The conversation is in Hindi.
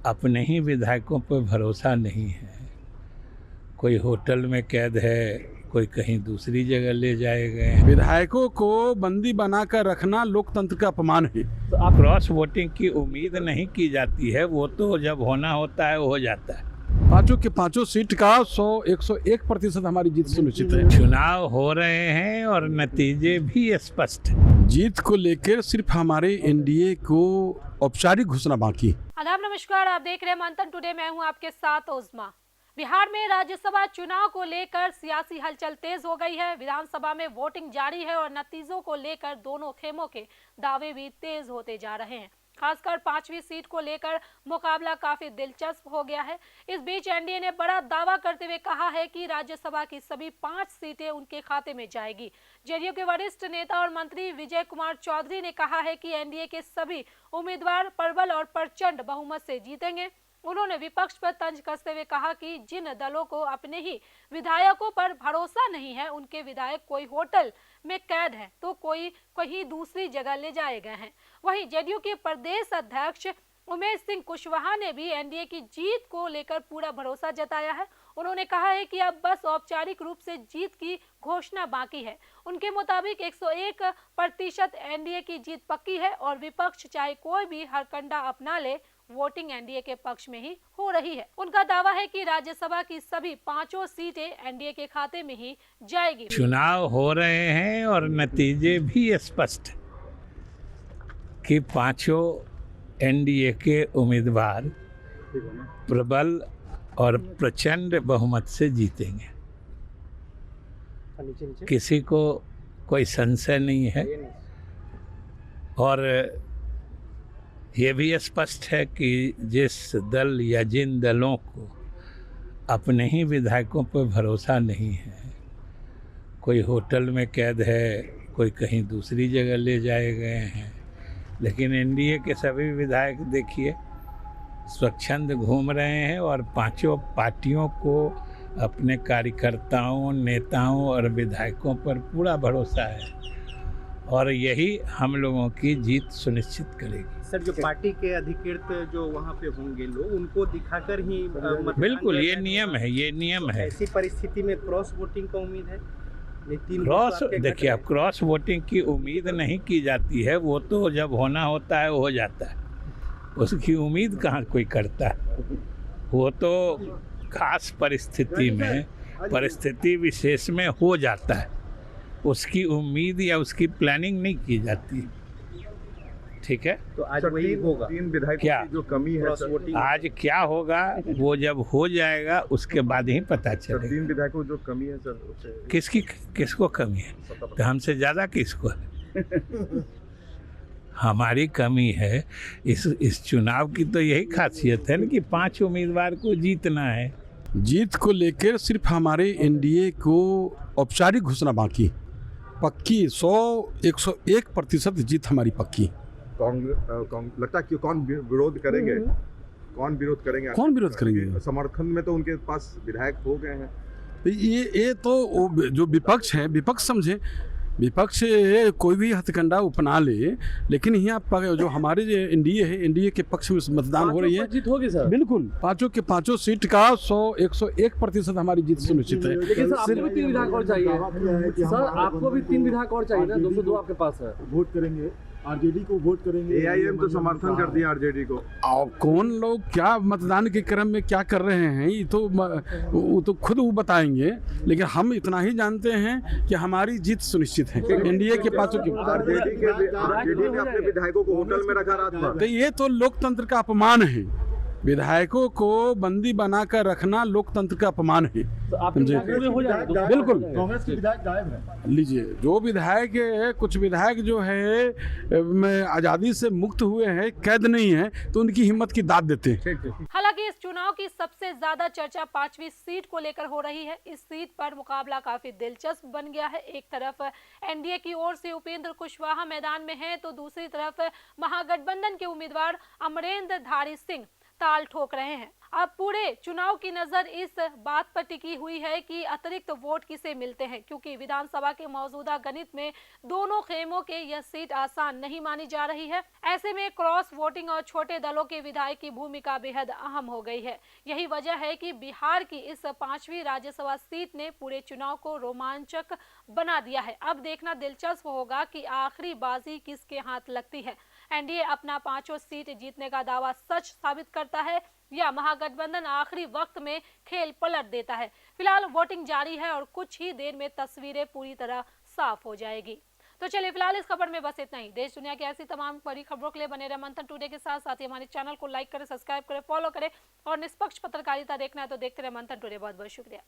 अपने ही विधायकों पर भरोसा नहीं है। कोई होटल में कैद है, कोई कहीं दूसरी जगह ले जाए गए हैं। विधायकों को बंदी बनाकर रखना लोकतंत्र का अपमान है। तो आप क्रॉस वोटिंग की उम्मीद नहीं की जाती है, वो तो जब होना होता है वो हो जाता है। पांचों के पांचों सीट का 101% हमारी जीत सुनिश्चित है। चुनाव हो रहे हैं और नतीजे भी स्पष्ट हैं। जीत को लेकर सिर्फ हमारे एनडीए को औपचारिक घोषणा बाकी। आदाब, नमस्कार। आप देख रहे हैं मंथन टुडे। मैं हूं आपके साथ ओज़मा। बिहार में राज्यसभा चुनाव को लेकर सियासी हलचल तेज हो गई है। विधानसभा में वोटिंग जारी है और नतीजों को लेकर दोनों खेमों के दावे भी तेज होते जा रहे हैं। खासकर 5वीं सीट को लेकर मुकाबला काफी दिलचस्प हो गया है। इस बीच एनडीए ने बड़ा दावा करते हुए कहा है कि राज्यसभा की सभी 5 सीटें उनके खाते में जाएगी। जेडीयू के वरिष्ठ नेता और मंत्री विजय कुमार चौधरी ने कहा है कि एनडीए के सभी उम्मीदवार प्रबल और प्रचंड बहुमत से जीतेंगे। उन्होंने विपक्ष पर तंज कसते हुए कहा कि जिन दलों को अपने ही विधायकों पर भरोसा नहीं है, उनके विधायक कोई होटल में कैद है तो कोई कहीं दूसरी जगह ले जाए गए हैं। वहीं जेडीयू के प्रदेश अध्यक्ष उमेश सिंह कुशवाहा ने भी एनडीए की जीत को लेकर पूरा भरोसा जताया है। उन्होंने कहा है कि अब बस औपचारिक रूप से जीत की घोषणा बाकी है। उनके मुताबिक 101% एनडीए की जीत पक्की है और विपक्ष चाहे कोई भी हरकंडा अपना ले, वोटिंग एनडीए के पक्ष में ही हो रही है। उनका दावा है कि राज्यसभा की सभी 5 सीटें एनडीए के खाते में ही जाएगी। चुनाव हो रहे हैं और नतीजे भी स्पष्ट हैं कि 5 एनडीए के उम्मीदवार प्रबल और प्रचंड बहुमत से जीतेंगे। किसी को कोई संशय नहीं है और ये भी स्पष्ट है कि जिस दल या जिन दलों को अपने ही विधायकों पर भरोसा नहीं है, कोई होटल में कैद है, कोई कहीं दूसरी जगह ले जाए गए हैं, लेकिन एनडीए के सभी विधायक देखिए स्वच्छंद घूम रहे हैं और 5 पार्टियों को अपने कार्यकर्ताओं, नेताओं और विधायकों पर पूरा भरोसा है और यही हम लोगों की जीत सुनिश्चित करेगी। सर, जो पार्टी के अधिकृत जो वहाँ पे होंगे लोग, उनको दिखाकर ही बिल्कुल, ये नियम है, ये नियम है। ऐसी परिस्थिति में क्रॉस वोटिंग का उम्मीद है। क्रॉस देखिए, अब क्रॉस वोटिंग की उम्मीद नहीं की जाती है, वो तो जब होना होता है वो हो जाता है। उसकी उम्मीद कहाँ कोई करता है। वो तो खास परिस्थिति में, परिस्थिति विशेष में हो जाता है। उसकी उम्मीद या उसकी प्लानिंग नहीं की जाती। ठीक है, तो आज वही होगा। 3 विधायकों क्या की जो कमी है आज क्या होगा वो जब हो जाएगा उसके बाद ही पता चलेगा। 3 विधायकों जो कमी है सर, किसको कमी है? तो हमसे ज़्यादा किसको है? हमारी कमी है। इस चुनाव की तो यही खासियत है ना कि 5 उम्मीदवार को जीतना है। जीत को लेकर सिर्फ हमारे एनडीए को औपचारिक घोषणा बाकी। पक्की 101% जीत हमारी पक्की। लगता है कि कौन विरोध करेंगे? कौन विरोध करेंगे? समर्थन में तो उनके पास विधायक हो गए हैं। ये तो जो विपक्ष है, विपक्ष समझे, विपक्ष कोई भी हथकंडा अपना ले, लेकिन यहाँ जो हमारे जो एनडीए है, एनडीए के पक्ष में मतदान हो रही है। जीत होगी सर, बिल्कुल। 5 के 5 सीट का 101% हमारी जीत सुनिश्चित है। लेकिन सर, आपको भी 3 विधायक और चाहिए। सर, आपको भी 3 विधायक और चाहिए ना, 202 आपके पास है। वोट करेंगे आरजेडी को, वोट करेंगे। एआईएम तो समर्थन कर दिया आरजेडी को। और कौन लोग क्या मतदान के क्रम में क्या कर रहे हैं, ये तो वो तो खुद वो बताएंगे, लेकिन हम इतना ही जानते हैं कि हमारी जीत सुनिश्चित है एनडीए के 5 की। आरजेडी ने अपने विधायकों को होटल में रखा रात भर। तो ये तो लोकतंत्र का अपमान है। विधायकों को बंदी बनाकर रखना लोकतंत्र का अपमान है। तो आप हो जाएगा। बिल्कुल। कांग्रेस के विधायक गायब हैं। लीजिए, जो विधायक है, कुछ विधायक जो है में आज़ादी से मुक्त हुए हैं, कैद नहीं है, तो उनकी हिम्मत की दाद देते हैं। हालांकि इस चुनाव की सबसे ज्यादा चर्चा 5वीं सीट को लेकर हो रही है। इस सीट पर मुकाबला काफी दिलचस्प बन गया है। एक तरफ एनडीए की ओर से उपेंद्र कुशवाहा मैदान में है, तो दूसरी तरफ महागठबंधन के उम्मीदवार अमरेंद्र धारी सिंह ताल ठोक रहे हैं। अब पूरे चुनाव की नजर इस बात पर टिकी हुई है कि अतिरिक्त वोट किसे मिलते हैं, क्योंकि विधानसभा के मौजूदा गणित में दोनों खेमों के यह सीट आसान नहीं मानी जा रही है। ऐसे में क्रॉस वोटिंग और छोटे दलों के विधायक की भूमिका बेहद अहम हो गई है। यही वजह है कि बिहार की इस 5वीं राज्यसभा सीट ने पूरे चुनाव को रोमांचक बना दिया है। अब देखना दिलचस्प होगा कि आखिरी बाजी किसके हाथ लगती है। एनडीए अपना 5 सीट जीतने का दावा सच साबित करता है या महागठबंधन आखिरी वक्त में खेल पलट देता है। फिलहाल वोटिंग जारी है और कुछ ही देर में तस्वीरें पूरी तरह साफ हो जाएगी। तो चलिए फिलहाल इस खबर में बस इतना ही। देश दुनिया की ऐसी तमाम बड़ी खबरों के लिए बने रहे मंथन टुडे के साथ। साथ ही हमारे चैनल को लाइक करें, सब्सक्राइब करें, फॉलो करें और निष्पक्ष पत्रकारिता देखना है तो देखते रहे मंथन टुडे। बहुत बहुत शुक्रिया।